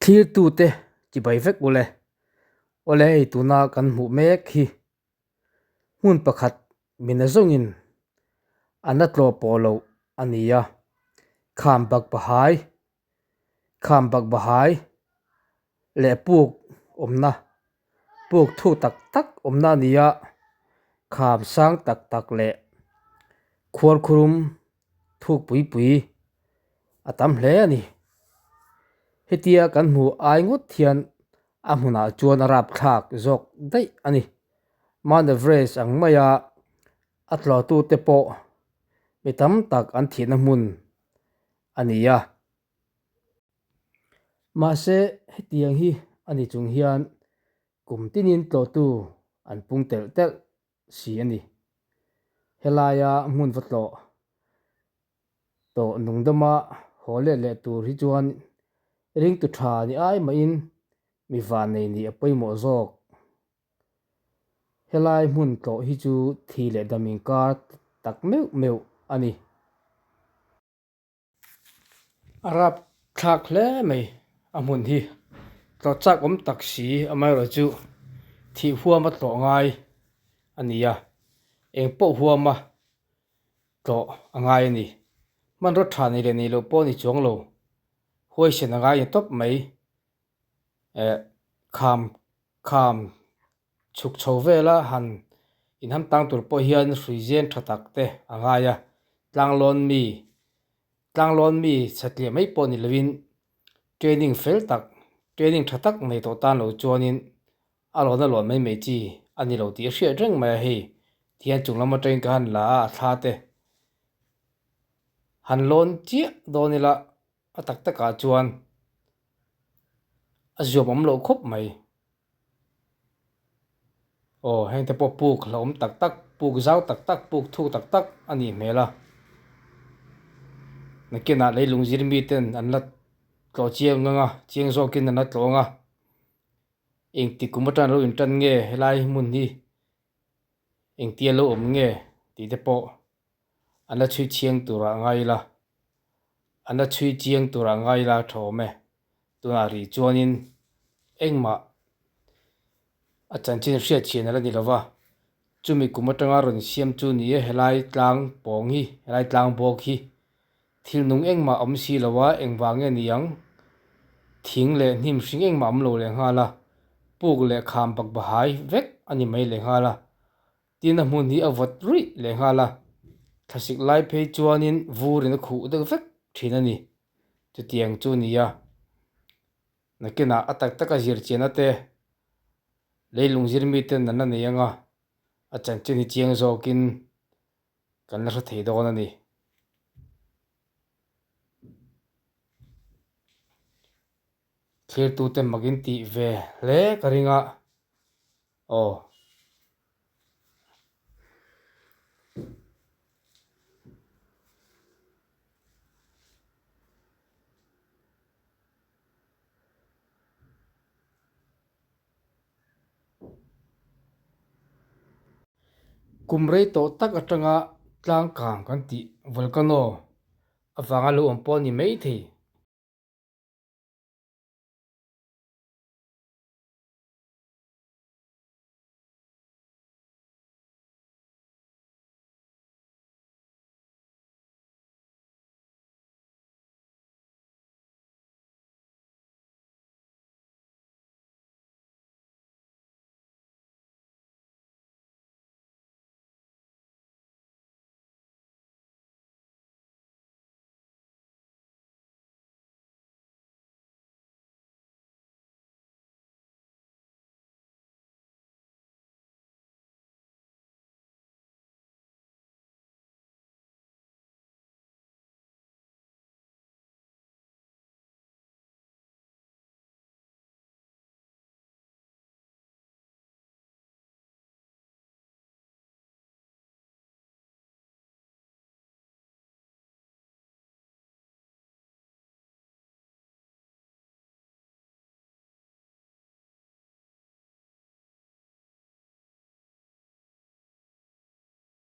thlir tu te chi bai vek ole ei tuna kan hmu mek hi hmun pakhat mina zongin ana tlaw pawlo ania kham bak bahai le puk omna puk thu tak tak omna ania kham sang tak tak le khuar khurum thuk pui pui atam hle ani hetia kan hmu ai ngut hian a hmuna chuan a rap thlak zawk dai ani man everest ang maya atlaw tu te pawh mi tam tak an thina hmun ania mase hetiang hi ani chung hian kumtinin tlaw tu an pung tel tel si ani helaya hmun vatlaw to nungdama hole le tur hi chuan ring tu tha ni ai ma in mi van nei ni apoimo zawk helai hmun tlaw hi chu thi le damin kar tak meu meu ani arap thlak hle mai a hmun hi tlaw chak om tak si amai ro chu thi huam a tlaw ngai ania eng pawh huam a tlaw angai ani man ro tha nei le nei lo pawh ni chuang lo huai sen angai top mai kham kham chuk chho vela han in ham tang tur pawh hian hruizen tha tak te angaya tlanglon mi satlia mai pawh ni lovin training fel tak training tha tak nei to tan lo chuanin a lo na lon mai mai chi ani lo ti hriat reng mai hei thian chung lama train ka han la a thla te han lon chia donila a tak taka chuan a ziom om lo khop mai heng te pawh puk hlawm tak tak puk zau tak tak puk thu tak tak ani hmela nakena leilung zirmi ten an la tlaw chiang nga chiang zawkin an la tlaw nga eng ti kumatan lo in tan nge helai hmun hi eng tial lo om nge ti te pawh an la chui chiang tura ngai la thawme tuna ri chuanin engma a chanchin hriat chian ala ni lova chumi kumatanga ron siam chu ni helai tlang pawng hi helai tlang bawk hi thil nung engma om si lowa engwange niang thing le hnim hring engma om lo le ngala puk le kham bak bahai vek ani mai le ngala tin a hmun hi a vat rui le ngala thlasik lai phei chuanin vurin a khuh deuh vek thin ani chu tiang chu nia nakena a tak taka zir chian ate leilung zirmi ten an la nei anga a chanchin hi chiang zawkin kan la hra thei dawn ani thlir tu te magin tih ve hle ka ringa kumrei to tak atanga tlang kang kan ti volcano awanga lo om pawh ni mai thei